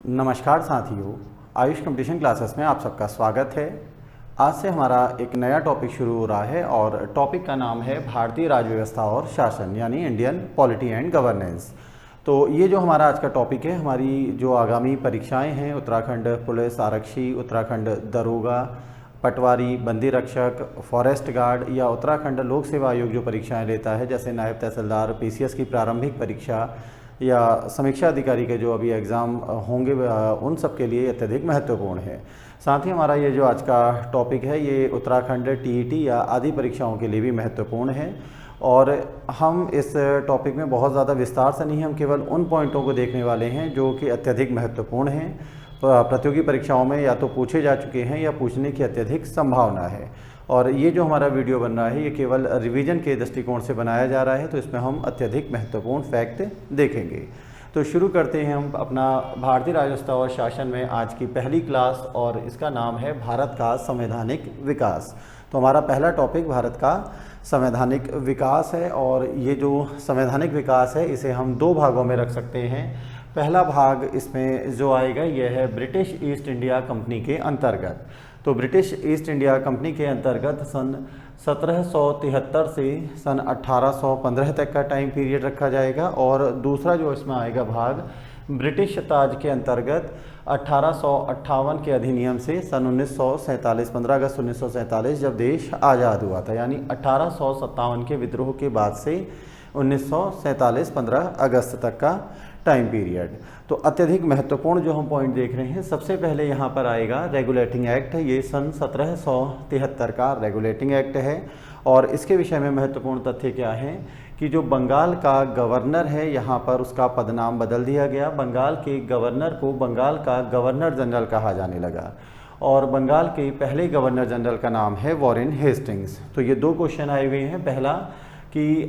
नमस्कार साथियों, Ayush competition classes में आप सबका स्वागत है। आज से हमारा एक नया टॉपिक शुरू हो रहा है और टॉपिक का नाम है भारतीय राज्य व्यवस्था और शासन यानी इंडियन पॉलिटी एंड गवर्नेंस। तो ये जो हमारा आज का टॉपिक है, हमारी जो आगामी परीक्षाएं हैं उत्तराखंड पुलिस आरक्षी, उत्तराखंड दरोगा, पटवारी, बंदी रक्षक, फॉरेस्ट गार्ड या उत्तराखंड लोक सेवा आयोग जो परीक्षाएं लेता है, जैसे नायब तहसीलदार, पीसीएस की प्रारंभिक परीक्षा या समीक्षा अधिकारी के जो अभी एग्ज़ाम होंगे, उन सब के लिए अत्यधिक महत्वपूर्ण है। साथ ही हमारा ये जो आज का टॉपिक है ये उत्तराखंड टीईटी या आदि परीक्षाओं के लिए भी महत्वपूर्ण है। और हम इस टॉपिक में बहुत ज़्यादा विस्तार से नहीं, हम केवल उन पॉइंटों को देखने वाले हैं जो कि अत्यधिक महत्वपूर्ण हैं, प्रतियोगी परीक्षाओं में या तो पूछे जा चुके हैं या पूछने की अत्यधिक संभावना है। और ये जो हमारा वीडियो बन रहा है ये केवल रिवीजन के दृष्टिकोण से बनाया जा रहा है, तो इसमें हम अत्यधिक महत्वपूर्ण फैक्ट देखेंगे। तो शुरू करते हैं हम अपना भारतीय राज्य व्यवस्था और शासन में आज की पहली क्लास, और इसका नाम है भारत का संवैधानिक विकास। तो हमारा पहला टॉपिक भारत का संवैधानिक विकास है, और ये जो संवैधानिक विकास है इसे हम दो भागों में रख सकते हैं। पहला भाग इसमें जो आएगा यह है ब्रिटिश ईस्ट इंडिया कंपनी के अंतर्गत। तो ब्रिटिश ईस्ट इंडिया कंपनी के अंतर्गत सन 1773 से सन 1815 तक का टाइम पीरियड रखा जाएगा। और दूसरा जो इसमें आएगा भाग ब्रिटिश ताज के अंतर्गत 1858 के अधिनियम से सन 1947, 15 अगस्त 1947 जब देश आज़ाद हुआ था, यानी 1857 के विद्रोह के बाद से 1947 15 अगस्त तक का टाइम पीरियड। तो अत्यधिक महत्वपूर्ण जो हम पॉइंट देख रहे हैं, सबसे पहले यहाँ पर आएगा रेगुलेटिंग एक्ट है। ये सन 1773 का रेगुलेटिंग एक्ट है। और इसके विषय में महत्वपूर्ण तथ्य क्या है कि जो बंगाल का गवर्नर है यहाँ पर उसका पदनाम बदल दिया गया। बंगाल के गवर्नर को बंगाल का गवर्नर जनरल कहा जाने लगा, और बंगाल के पहले गवर्नर जनरल का नाम है वॉरेन हेस्टिंग्स। तो ये दो क्वेश्चन आए हुए हैं। पहला कि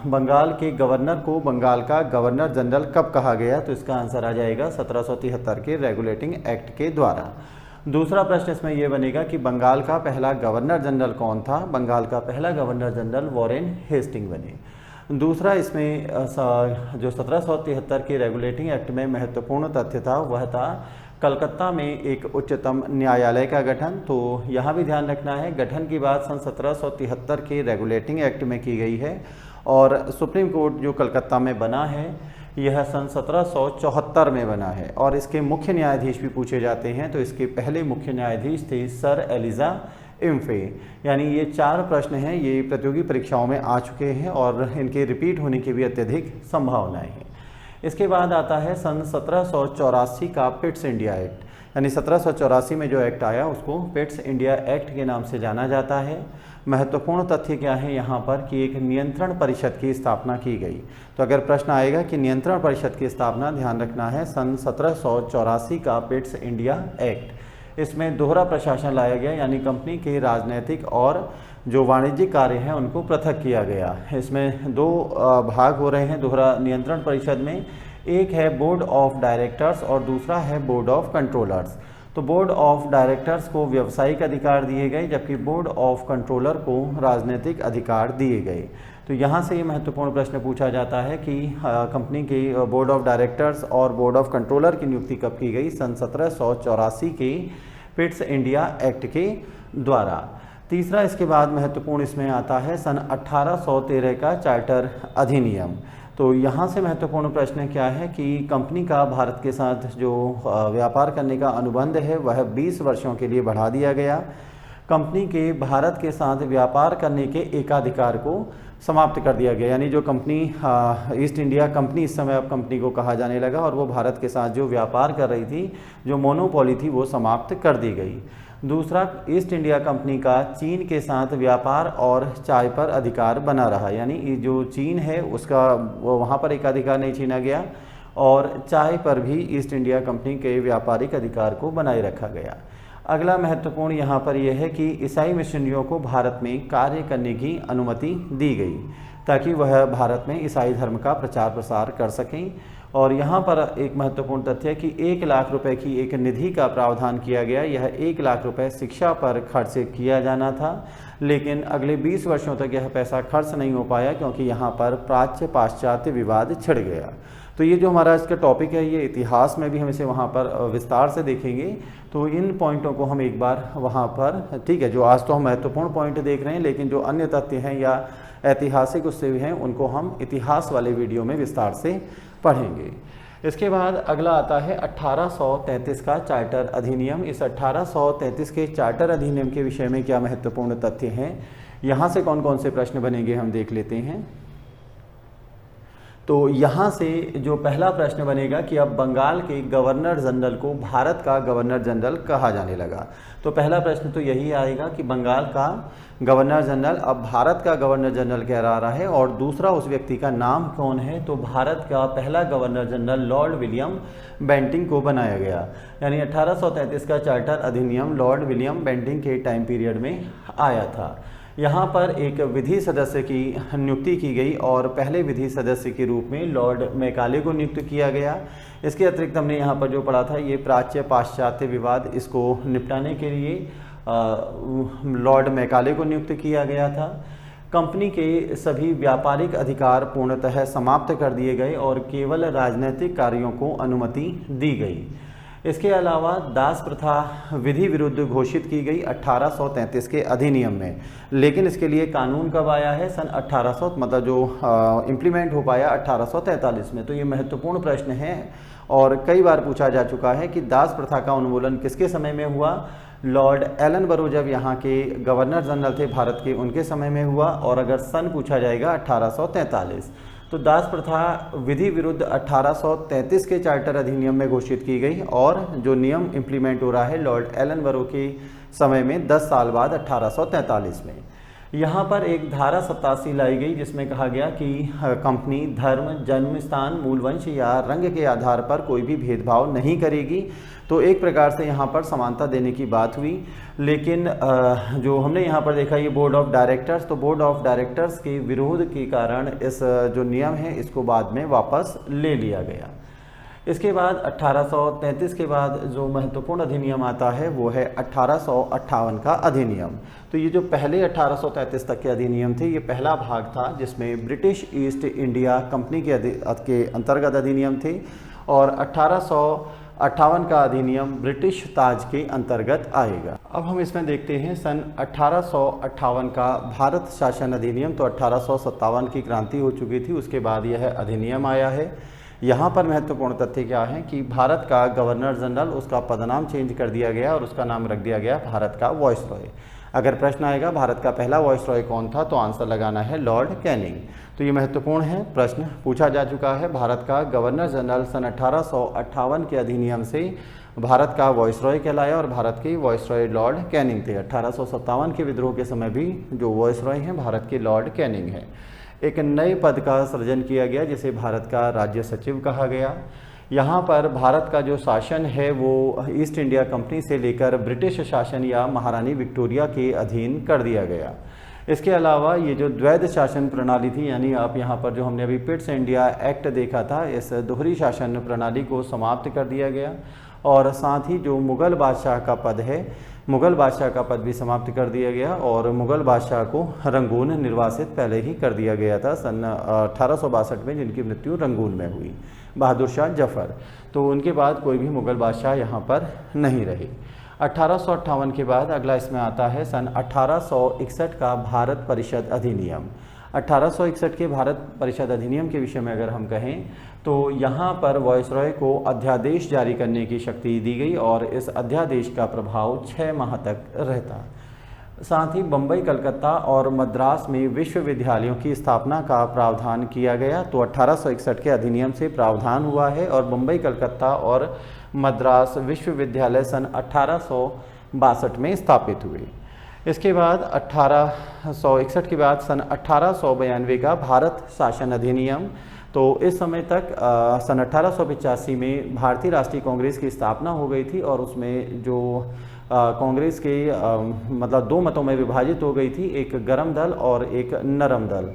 बंगाल के गवर्नर को बंगाल का गवर्नर जनरल कब कहा गया, तो इसका आंसर आ जाएगा 1773 के रेगुलेटिंग एक्ट के द्वारा। दूसरा प्रश्न इसमें यह बनेगा कि बंगाल का पहला गवर्नर जनरल कौन था। बंगाल का पहला गवर्नर जनरल वॉरेन हेस्टिंग बने। दूसरा इसमें जो 1773 के रेगुलेटिंग एक्ट में महत्वपूर्ण तथ्य था वह था कलकत्ता में एक उच्चतम न्यायालय का गठन। तो यहाँ भी ध्यान रखना है, गठन की बात सन 1773 के रेगुलेटिंग एक्ट में की गई है, और सुप्रीम कोर्ट जो कलकत्ता में बना है यह सन 1774 में बना है। और इसके मुख्य न्यायाधीश भी पूछे जाते हैं, तो इसके पहले मुख्य न्यायाधीश थे सर एलिजा इम्फे। यानी ये चार प्रश्न हैं, ये प्रतियोगी परीक्षाओं में आ चुके हैं और इनके रिपीट होने की भी अत्यधिक संभावनाएं हैं। इसके बाद आता है सन 1784 का पिट्स इंडिया एक्ट। यानी 1784 में जो एक्ट आया उसको पिट्स इंडिया एक्ट के नाम से जाना जाता है। महत्वपूर्ण तथ्य क्या है यहाँ पर कि एक नियंत्रण परिषद की स्थापना की गई। तो अगर प्रश्न आएगा कि नियंत्रण परिषद की स्थापना, ध्यान रखना है सन 1784 का पिट्स इंडिया एक्ट। इसमें दोहरा प्रशासन लाया गया, यानी कंपनी के राजनीतिक और जो वाणिज्यिक कार्य हैं उनको पृथक किया गया। इसमें दो भाग हो रहे हैं दोहरा नियंत्रण परिषद में, एक है बोर्ड ऑफ डायरेक्टर्स और दूसरा है बोर्ड ऑफ कंट्रोलर्स। तो बोर्ड ऑफ डायरेक्टर्स को व्यावसायिक अधिकार दिए गए, जबकि बोर्ड ऑफ कंट्रोलर को राजनीतिक अधिकार दिए गए। तो यहाँ से ये महत्वपूर्ण प्रश्न पूछा जाता है कि कंपनी के बोर्ड ऑफ डायरेक्टर्स और बोर्ड ऑफ कंट्रोलर की नियुक्ति कब की गई, सन 1784 के पिट्स इंडिया एक्ट के द्वारा। तीसरा इसके बाद महत्वपूर्ण इसमें आता है सन 1813 का चार्टर अधिनियम। तो यहाँ से महत्वपूर्ण प्रश्न क्या है कि कंपनी का भारत के साथ जो व्यापार करने का अनुबंध है वह 20 वर्षों के लिए बढ़ा दिया गया। कंपनी के भारत के साथ व्यापार करने के एकाधिकार को समाप्त कर दिया गया, यानी जो कंपनी ईस्ट इंडिया कंपनी इस समय अब कंपनी को कहा जाने लगा, और वो भारत के साथ जो व्यापार कर रही थी, जो मोनोपोली थी, वो समाप्त कर दी गई। दूसरा, ईस्ट इंडिया कंपनी का चीन के साथ व्यापार और चाय पर अधिकार बना रहा, यानी जो चीन है उसका वहाँ पर एकाधिकार नहीं छीना गया, और चाय पर भी ईस्ट इंडिया कंपनी के व्यापारिक अधिकार को बनाए रखा गया। अगला महत्वपूर्ण यहाँ पर यह है कि ईसाई मिशनरियों को भारत में कार्य करने की अनुमति दी गई, ताकि वह भारत में ईसाई धर्म का प्रचार प्रसार कर सकें। और यहाँ पर एक महत्वपूर्ण तथ्य है कि 1 लाख रुपए की एक निधि का प्रावधान किया गया। यह 1 लाख रुपए शिक्षा पर खर्च किया जाना था, लेकिन अगले 20 वर्षों तक यह पैसा खर्च नहीं हो पाया, क्योंकि यहाँ पर प्राच्य पाश्चात्य विवाद छिड़ गया। तो तो ये जो हमारा इसका टॉपिक है, ये इतिहास में भी हम इसे वहाँ पर विस्तार से देखेंगे। तो इन पॉइंटों को हम एक बार वहाँ पर, ठीक है, जो आज तो हम महत्वपूर्ण पॉइंट देख रहे हैं, लेकिन जो अन्य तथ्य हैं या ऐतिहासिक उससे भी हैं, उनको हम इतिहास वाले वीडियो में विस्तार से पढ़ेंगे। इसके बाद अगला आता है 1833 का चार्टर अधिनियम। इस 1833 के चार्टर अधिनियम के विषय में क्या महत्वपूर्ण तथ्य हैं, यहाँ से कौन कौन से प्रश्न बनेंगे हम देख लेते हैं। तो यहाँ से जो पहला प्रश्न बनेगा कि अब बंगाल के गवर्नर जनरल को भारत का गवर्नर जनरल कहा जाने लगा। तो पहला प्रश्न तो यही आएगा कि बंगाल का गवर्नर जनरल अब भारत का गवर्नर जनरल कह रहा है, और दूसरा उस व्यक्ति का नाम कौन है, तो भारत का पहला governor general Lord William Bentinck को बनाया गया। यानी 1833 का चार्टर अधिनियम लॉर्ड विलियम बेंटिंक के टाइम पीरियड में आया था। यहाँ पर एक विधि सदस्य की नियुक्ति की गई और पहले विधि सदस्य के रूप में लॉर्ड मैकाले को नियुक्त किया गया। इसके अतिरिक्त हमने यहाँ पर जो पढ़ा था, ये प्राच्य पाश्चात्य विवाद, इसको निपटाने के लिए लॉर्ड मैकाले को नियुक्त किया गया था। कंपनी के सभी व्यापारिक अधिकार पूर्णतः समाप्त कर दिए गए और केवल राजनीतिक कार्यों को अनुमति दी गई। इसके अलावा दास प्रथा विधि विरुद्ध घोषित की गई 1833 के अधिनियम में, लेकिन इसके लिए कानून कब आया है, सन 1800, मतलब जो इम्प्लीमेंट हो पाया 1843 में। तो ये महत्वपूर्ण प्रश्न है और कई बार पूछा जा चुका है कि दास प्रथा का उन्मूलन किसके समय में हुआ। लॉर्ड एलनबरो जब यहाँ के गवर्नर जनरल थे भारत के, उनके समय में हुआ। और अगर सन पूछा जाएगा 1843, तो दास प्रथा विधि विरुद्ध 1833 के चार्टर अधिनियम में घोषित की गई, और जो नियम इम्प्लीमेंट हो रहा है लॉर्ड एलनबरो के समय में 10 साल बाद 1843 में। यहाँ पर एक धारा 87 लाई गई जिसमें कहा गया कि कंपनी धर्म, जन्म स्थान, मूलवंश या रंग के आधार पर कोई भी भेदभाव नहीं करेगी। तो एक प्रकार से यहाँ पर समानता देने की बात हुई, लेकिन जो हमने यहाँ पर देखा ये बोर्ड ऑफ डायरेक्टर्स, तो बोर्ड ऑफ डायरेक्टर्स के विरोध के कारण इस जो नियम है इसको बाद में वापस ले लिया गया। इसके बाद 1833 के बाद जो महत्वपूर्ण अधिनियम आता है वो है 1858 का अधिनियम। तो ये जो पहले 1833 तक के अधिनियम थे, ये पहला भाग था जिसमें ब्रिटिश ईस्ट इंडिया कंपनी के अंतर्गत अधिनियम थे, और 1858 का अधिनियम ब्रिटिश ताज के अंतर्गत आएगा। अब हम इसमें देखते हैं सन 1858 का भारत शासन अधिनियम। तो 1857 की क्रांति हो चुकी थी, उसके बाद यह अधिनियम आया है। यहाँ पर महत्वपूर्ण तथ्य क्या है कि भारत का गवर्नर जनरल, उसका पदनाम चेंज कर दिया गया और उसका नाम रख दिया गया भारत का वॉइसरॉय। अगर प्रश्न आएगा भारत का पहला वॉइसरॉय कौन था, तो आंसर लगाना है लॉर्ड कैनिंग। तो ये महत्वपूर्ण है, प्रश्न पूछा जा चुका है। भारत का गवर्नर जनरल सन 1858 के अधिनियम से भारत का वॉइसरॉय कहलाया, और भारत के वॉइसरॉय लॉर्ड कैनिंग थे। 1857 के विद्रोह के समय भी जो वॉइसरॉय हैं भारत के लॉर्ड कैनिंग हैं। एक नए पद का सृजन किया गया जिसे भारत का राज्य सचिव कहा गया। यहाँ पर भारत का जो शासन है वो ईस्ट इंडिया कंपनी से लेकर ब्रिटिश शासन या महारानी विक्टोरिया के अधीन कर दिया गया। इसके अलावा ये जो द्वैध शासन प्रणाली थी, यानी आप यहाँ पर जो हमने अभी पिट्स इंडिया एक्ट देखा था, इस दोहरी शासन प्रणाली को समाप्त कर दिया गया। और साथ ही जो मुग़ल बादशाह का पद है, मुग़ल बादशाह का पद भी समाप्त कर दिया गया, और मुग़ल बादशाह को रंगून निर्वासित पहले ही कर दिया गया था सन 1862 में, जिनकी मृत्यु रंगून में हुई, बहादुर शाह जफ़र। तो उनके बाद कोई भी मुग़ल बादशाह यहाँ पर नहीं रहे। 1858 के बाद अगला इसमें आता है सन 1861 का भारत परिषद अधिनियम। 1861 के भारत परिषद अधिनियम के विषय में अगर हम कहें तो यहाँ पर वॉइसरॉय को अध्यादेश जारी करने की शक्ति दी गई, और इस अध्यादेश का प्रभाव 6 माह तक रहता। साथ ही बम्बई, कलकत्ता और मद्रास में विश्वविद्यालयों की स्थापना का प्रावधान किया गया। तो 1861 के अधिनियम से प्रावधान हुआ है, और बम्बई, कलकत्ता और मद्रास विश्वविद्यालय सन 1862 में स्थापित हुए। इसके बाद 1861 के बाद सन 1892 का भारत शासन अधिनियम। तो इस समय तक सन 1885 में भारतीय राष्ट्रीय कांग्रेस की स्थापना हो गई थी, और उसमें जो कांग्रेस के मतलब 2 मतों में विभाजित हो गई थी, एक गर्म दल और एक नरम दल।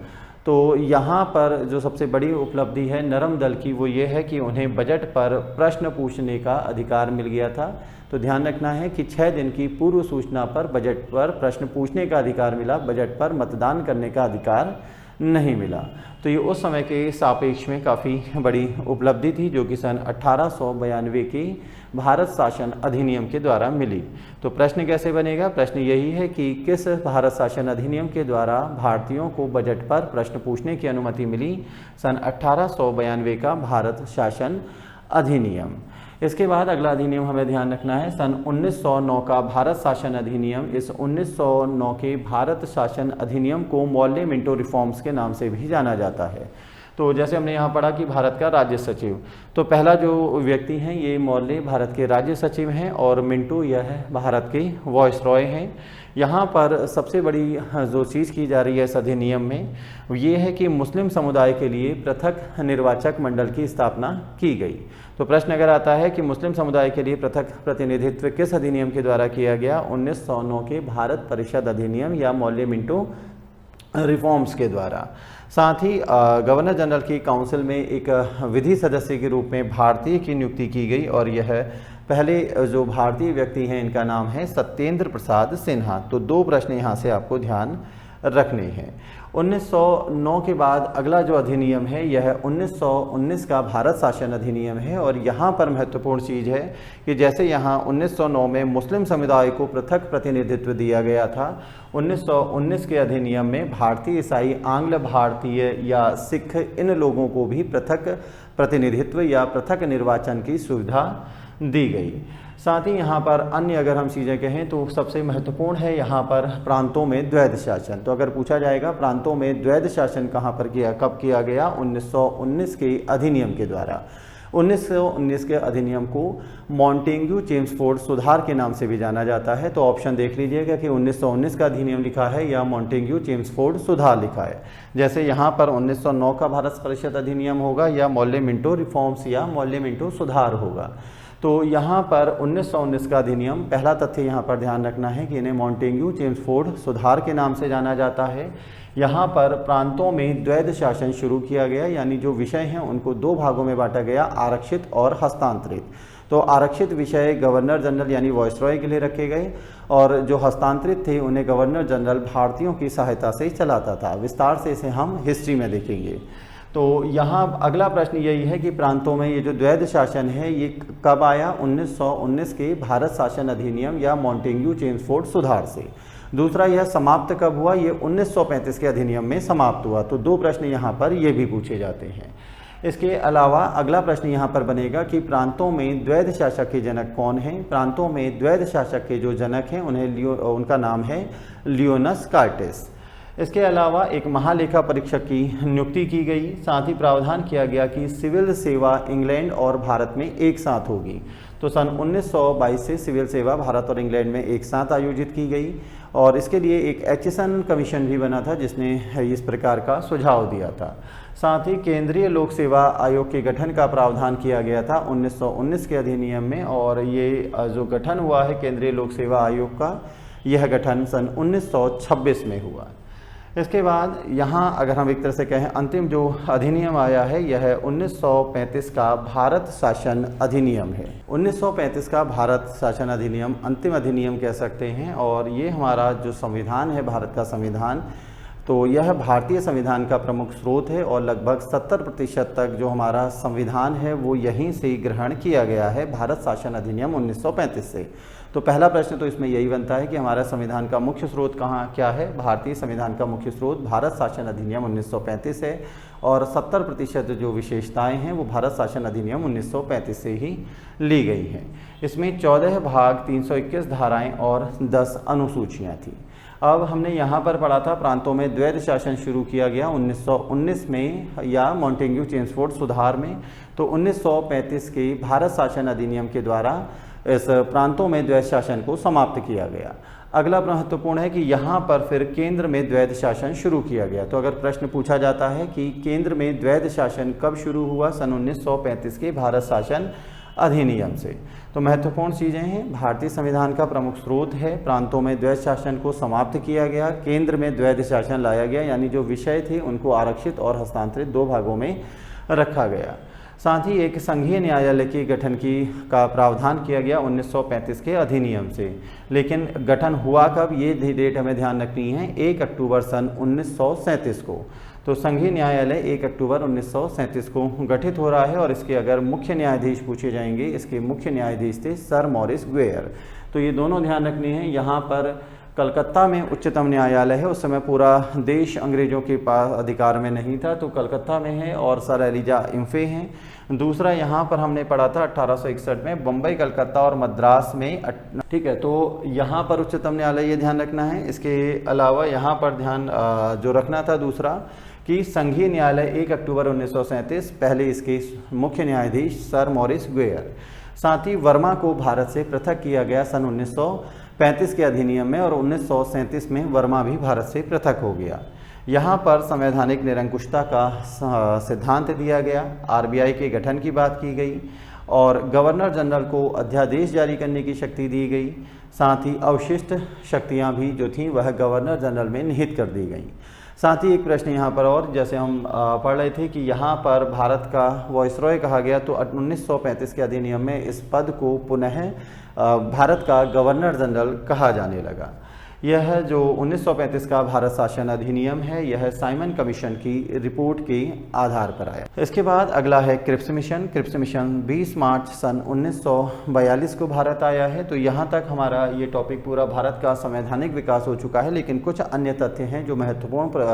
तो यहाँ पर जो सबसे बड़ी उपलब्धि है नरम दल की, वो ये है कि उन्हें बजट पर प्रश्न पूछने का अधिकार मिल गया था। तो ध्यान रखना है कि 6 दिन की पूर्व सूचना पर बजट पर प्रश्न पूछने का अधिकार मिला, बजट पर मतदान करने का अधिकार नहीं मिला। तो ये उस समय के सापेक्ष में काफ़ी बड़ी उपलब्धि थी, जो कि सन 1892 की भारत शासन अधिनियम के द्वारा मिली। तो प्रश्न कैसे बनेगा? प्रश्न यही है कि किस भारत शासन अधिनियम के द्वारा भारतीयों को बजट पर प्रश्न पूछने की अनुमति मिली? सन 1892 का भारत शासन अधिनियम। इसके बाद अगला अधिनियम हमें ध्यान रखना है, सन 1909 का भारत शासन अधिनियम। इस 1909 के भारत शासन अधिनियम को मॉर्ले मिंटो रिफॉर्म्स के नाम से भी जाना जाता है। तो जैसे हमने यहाँ पढ़ा कि भारत का राज्य सचिव, तो पहला जो व्यक्ति हैं ये मॉर्ले भारत के राज्य सचिव हैं, और मिंटो यह भारत के वॉइसरॉय हैं। यहाँ पर सबसे बड़ी जो चीज़ की जा रही है इस अधिनियम में, ये है कि मुस्लिम समुदाय के लिए पृथक निर्वाचक मंडल की स्थापना की गई। तो प्रश्न अगर आता है कि मुस्लिम समुदाय के लिए पृथक प्रतिनिधित्व किस अधिनियम के द्वारा किया गया? 1909 के भारत परिषद अधिनियम या मॉर्ले मिंटो रिफॉर्म्स के द्वारा। साथ ही गवर्नर जनरल की काउंसिल में एक विधि सदस्य के रूप में भारतीय की नियुक्ति की गई, और यह पहले जो भारतीय व्यक्ति हैं इनका नाम है सत्येंद्र प्रसाद सिन्हा। तो दो प्रश्न यहाँ से आपको ध्यान रखने हैं। 1909 के बाद अगला जो अधिनियम है यह 1919 का भारत शासन अधिनियम है, और यहाँ पर महत्वपूर्ण चीज़ है कि जैसे यहाँ 1909 में मुस्लिम समुदाय को पृथक प्रतिनिधित्व दिया गया था, 1919 के अधिनियम में भारतीय, ईसाई, आंग्ल भारतीय या सिख इन लोगों को भी पृथक प्रतिनिधित्व या पृथक निर्वाचन की सुविधा दी गई। साथ ही यहाँ पर अन्य अगर हम चीज़ें कहें तो सबसे महत्वपूर्ण है यहाँ पर प्रांतों में द्वैध शासन। तो अगर पूछा जाएगा प्रांतों में द्वैध शासन कहाँ पर किया, कब किया गया? 1919 के अधिनियम के द्वारा। 1919 के अधिनियम को मॉन्टेग्यू चेम्सफोर्ड सुधार के नाम से भी जाना जाता है। तो ऑप्शन देख लीजिएगा कि 1919 का अधिनियम लिखा है या मॉन्टेग्यू चेम्सफोर्ड सुधार लिखा है। जैसे यहाँ पर 1909 का भारत परिषद अधिनियम होगा या मॉर्ले मिंटो रिफॉर्म्स या मॉर्ले मिंटो सुधार होगा। तो यहाँ पर 1919 का अधिनियम, पहला तथ्य यहाँ पर ध्यान रखना है कि इन्हें मॉन्टेग्यू चेम्सफोर्ड सुधार के नाम से जाना जाता है। यहाँ पर प्रांतों में द्वैध शासन शुरू किया गया, यानी जो विषय हैं उनको दो भागों में बांटा गया, आरक्षित और हस्तांतरित। तो आरक्षित विषय गवर्नर जनरल यानी वॉइसरॉय के लिए रखे गए, और जो हस्तांतरित थे उन्हें गवर्नर जनरल भारतीयों की सहायता से चलाता था। विस्तार से इसे हम हिस्ट्री में देखेंगे। तो यहाँ अगला प्रश्न यही है कि प्रांतों में ये जो द्वैध शासन है ये कब आया? 1919 के भारत शासन अधिनियम या मॉन्टेग्यू चेम्सफोर्ड सुधार से। दूसरा, यह समाप्त कब हुआ? ये 1935 के अधिनियम में समाप्त हुआ। तो दो प्रश्न यहाँ पर ये भी पूछे जाते हैं। इसके अलावा अगला प्रश्न यहाँ पर बनेगा कि प्रांतों में द्वैध शासक के जनक कौन हैं? प्रांतों में द्वैध शासक के जो जनक हैं उनका नाम है लियोनस कार्टेस। इसके अलावा एक महालेखा परीक्षक की नियुक्ति की गई। साथ ही प्रावधान किया गया कि सिविल सेवा इंग्लैंड और भारत में एक साथ होगी। तो सन 1922 से सिविल सेवा भारत और इंग्लैंड में एक साथ आयोजित की गई, और इसके लिए एक एचिसन कमीशन भी बना था जिसने इस प्रकार का सुझाव दिया था। साथ ही केंद्रीय लोक सेवा आयोग के गठन का प्रावधान किया गया था 1919 के अधिनियम में, और ये जो गठन हुआ है केंद्रीय लोक सेवा आयोग का, यह गठन सन 1926 में हुआ। इसके बाद यहाँ अगर हम एक तरह से कहें अंतिम जो अधिनियम आया है यह 1935 का भारत शासन अधिनियम है। 1935 का भारत शासन अधिनियम अंतिम अधिनियम कह सकते हैं, और ये हमारा जो संविधान है भारत का संविधान, तो यह भारतीय संविधान का प्रमुख स्रोत है, और लगभग 70% तक जो हमारा संविधान है वो यहीं से ग्रहण किया गया है भारत शासन अधिनियम 1935 से। तो पहला प्रश्न तो इसमें यही बनता है कि हमारा संविधान का मुख्य स्रोत क्या है? भारतीय संविधान का मुख्य स्रोत भारत शासन अधिनियम 1935 है, और 70% जो विशेषताएं हैं वो भारत शासन अधिनियम 1935 से ही ली गई हैं। इसमें 14 भाग, 321 धाराएं और 10 अनुसूचियाँ थी। अब हमने यहाँ पर पढ़ा था प्रांतों में द्वैध शासन शुरू किया गया 1919 में या मॉन्टेग्यू चेम्सफोर्ड सुधार में। तो 1935 के भारत शासन अधिनियम के द्वारा इस प्रांतों में द्वैध शासन को समाप्त किया गया। अगला महत्वपूर्ण है कि यहाँ पर फिर केंद्र में द्वैध शासन शुरू किया गया। तो अगर प्रश्न पूछा जाता है कि केंद्र में द्वैध शासन कब शुरू हुआ? सन 1935 के भारत शासन अधिनियम से। तो महत्वपूर्ण चीज़ें हैं, भारतीय संविधान का प्रमुख स्रोत है, प्रांतों में द्वैध शासन को समाप्त किया गया, केंद्र में द्वैध शासन लाया गया, यानी जो विषय थे उनको आरक्षित और हस्तांतरित दो भागों में रखा गया। साथ ही एक संघीय न्यायालय के गठन का प्रावधान किया गया 1935 के अधिनियम से। लेकिन गठन हुआ कब, ये डेट हमें ध्यान रखनी है, 1 अक्टूबर सन 1937 को। तो संघीय न्यायालय 1 अक्टूबर 1937 को गठित हो रहा है और इसके अगर मुख्य न्यायाधीश पूछे जाएंगे, इसके मुख्य न्यायाधीश थे सर मॉरिस गुएयर। तो ये दोनों ध्यान रखने हैं। यहाँ पर कलकत्ता में उच्चतम न्यायालय है, उस समय पूरा देश अंग्रेजों के पास अधिकार में नहीं था, तो कलकत्ता में है और सर एलिजा इम्फे हैं। दूसरा यहाँ पर हमने पढ़ा था 1861 में बम्बई, कलकत्ता और मद्रास में, ठीक है। तो यहाँ पर उच्चतम न्यायालय ये ध्यान रखना है। इसके अलावा यहाँ पर ध्यान जो रखना था दूसरा कि संघीय न्यायालय 1 अक्टूबर 1937, पहले इसके मुख्य न्यायाधीश सर मॉरिस गुएयर। साथ ही वर्मा को भारत से पृथक किया गया सन 1935 के अधिनियम में और 1937 में वर्मा भी भारत से पृथक हो गया। यहाँ पर संवैधानिक निरंकुशता का सिद्धांत दिया गया, आरबीआई के गठन की बात की गई और गवर्नर जनरल को अध्यादेश जारी करने की शक्ति दी गई। साथ ही अवशिष्ट शक्तियाँ भी जो थीं वह गवर्नर जनरल में निहित कर दी गई। साथ ही एक प्रश्न यहाँ पर और, जैसे हम पढ़ रहे थे कि यहाँ पर भारत का वॉइसरॉय कहा गया, तो 1935 के अधिनियम में इस पद को पुनः भारत का गवर्नर जनरल कहा जाने लगा। यह जो 1935 का भारत शासन अधिनियम है, यह साइमन कमीशन की रिपोर्ट के आधार पर आया। इसके बाद अगला है क्रिप्स मिशन। क्रिप्स मिशन 20 मार्च सन 1942 को भारत आया है। तो यहाँ तक हमारा ये टॉपिक पूरा भारत का संवैधानिक विकास हो चुका है, लेकिन कुछ अन्य तथ्य हैं जो महत्वपूर्ण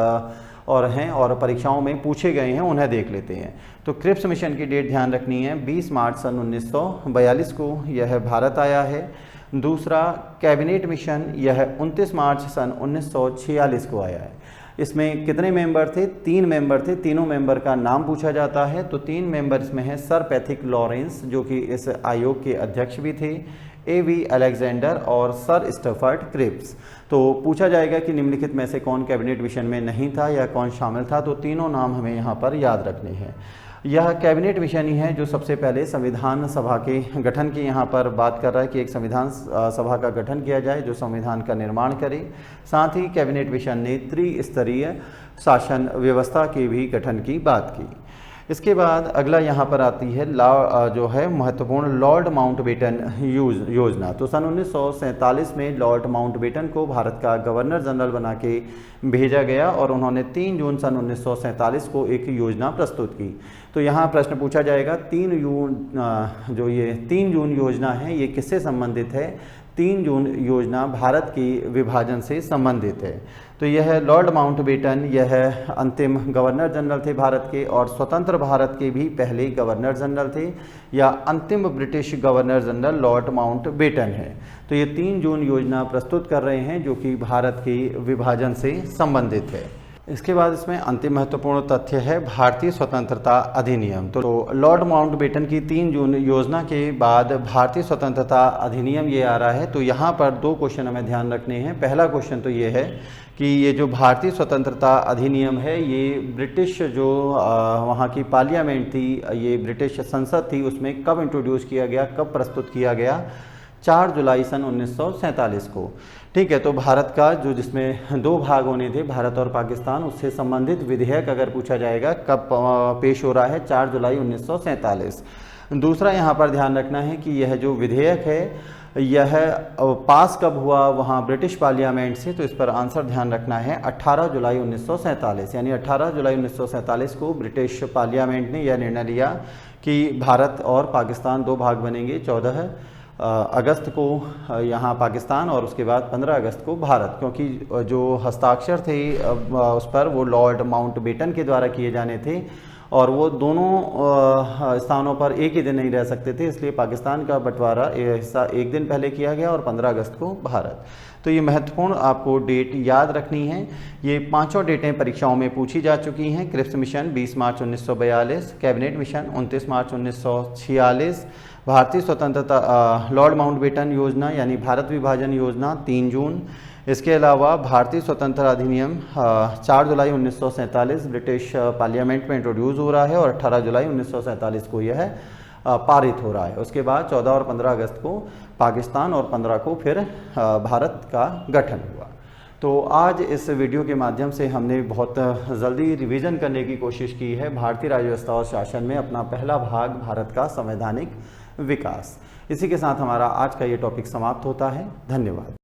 और हैं और परीक्षाओं में पूछे गए हैं, उन्हें देख लेते हैं। तो क्रिप्स मिशन की डेट ध्यान रखनी है, 20 मार्च सन 1942 को यह भारत आया है। दूसरा कैबिनेट मिशन, यह 29 मार्च सन 1946 को आया है। इसमें कितने मेंबर थे? 3 मेंबर थे। तीनों मेंबर का नाम पूछा जाता है। तो 3 मेंबर इसमें हैं सर पैथिक लॉरेंस, जो कि इस आयोग के अध्यक्ष भी थे, A.V. अलेक्जेंडर और सर स्टफर्ड क्रिप्स। तो पूछा जाएगा कि निम्नलिखित में से कौन कैबिनेट मिशन में नहीं था या कौन शामिल था, तो तीनों नाम हमें यहाँ पर याद रखने हैं। यह कैबिनेट मिशन ही है जो सबसे पहले संविधान सभा के गठन की यहाँ पर बात कर रहा है कि एक संविधान सभा का गठन किया जाए जो संविधान का निर्माण करे। साथ ही कैबिनेट मिशन ने त्रिस्तरीय शासन व्यवस्था के भी गठन की बात की। इसके बाद अगला यहाँ पर आती है जो है महत्वपूर्ण लॉर्ड माउंटबेटन योजना। तो सन 1947 में लॉर्ड माउंटबेटन को भारत का गवर्नर जनरल बना के भेजा गया और उन्होंने 3 जून सन 1947 को एक योजना प्रस्तुत की। तो यहाँ प्रश्न पूछा जाएगा 3 जून योजना है, ये किससे संबंधित है? 3 जून योजना भारत की विभाजन से संबंधित है। तो यह लॉर्ड माउंटबेटन यह अंतिम गवर्नर जनरल थे भारत के और स्वतंत्र भारत के भी पहले गवर्नर जनरल थे, या अंतिम British governor general Lord Mountbatten है। तो ये 3 जून योजना प्रस्तुत कर रहे हैं जो कि भारत के विभाजन से संबंधित है। इसके बाद इसमें अंतिम महत्वपूर्ण तथ्य है भारतीय स्वतंत्रता अधिनियम। तो लॉर्ड माउंटबेटन की 3 जून योजना के बाद भारतीय स्वतंत्रता अधिनियम ये आ रहा है। तो यहाँ पर 2 क्वेश्चन हमें ध्यान रखने हैं। पहला क्वेश्चन तो ये है कि ये जो भारतीय स्वतंत्रता अधिनियम है, ये ब्रिटिश जो वहाँ की पार्लियामेंट थी, ये ब्रिटिश संसद थी, उसमें कब इंट्रोड्यूस किया गया, कब प्रस्तुत किया गया? 4 जुलाई सन 1947 को। ठीक है। तो भारत का जो जिसमें 2 भाग होने थे, भारत और पाकिस्तान, उससे संबंधित विधेयक अगर पूछा जाएगा कब पेश हो रहा है? 4 जुलाई 1947। दूसरा यहाँ पर ध्यान रखना है कि यह जो विधेयक है यह पास कब हुआ वहाँ ब्रिटिश पार्लियामेंट से, तो इस पर आंसर ध्यान रखना है 18 जुलाई 1947। यानी 18 जुलाई 1947 को ब्रिटिश पार्लियामेंट ने यह निर्णय लिया कि भारत और पाकिस्तान 2 भाग बनेंगे। 14 अगस्त को यहाँ पाकिस्तान और उसके बाद 15 अगस्त को भारत, क्योंकि जो हस्ताक्षर थे उस पर वो लॉर्ड माउंटबेटन के द्वारा किए जाने थे और वो दोनों स्थानों पर एक ही दिन नहीं रह सकते थे, इसलिए पाकिस्तान का बंटवारा हिस्सा एक दिन पहले किया गया और 15 अगस्त को भारत। तो ये महत्वपूर्ण आपको डेट याद रखनी है। ये 5 डेटें परीक्षाओं में पूछी जा चुकी हैं। क्रिप्स मिशन 20 मार्च 1942, कैबिनेट मिशन 29 मार्च 1946, भारतीय स्वतंत्रता लॉर्ड माउंटबेटन योजना यानी भारत विभाजन योजना 3 जून। इसके अलावा भारतीय स्वतंत्रता अधिनियम 4 जुलाई 1947 ब्रिटिश पार्लियामेंट में इंट्रोड्यूस हो रहा है और 18 जुलाई 1947 को यह पारित हो रहा है। उसके बाद 14 और 15 अगस्त को पाकिस्तान और 15 को फिर भारत का गठन हुआ। तो आज इस वीडियो के माध्यम से हमने बहुत जल्दी रिवीजन करने की कोशिश की है भारतीय राज्य व्यवस्था और शासन में अपना पहला भाग भारत का संवैधानिक विकास। इसी के साथ हमारा आज का ये टॉपिक समाप्त होता है। धन्यवाद।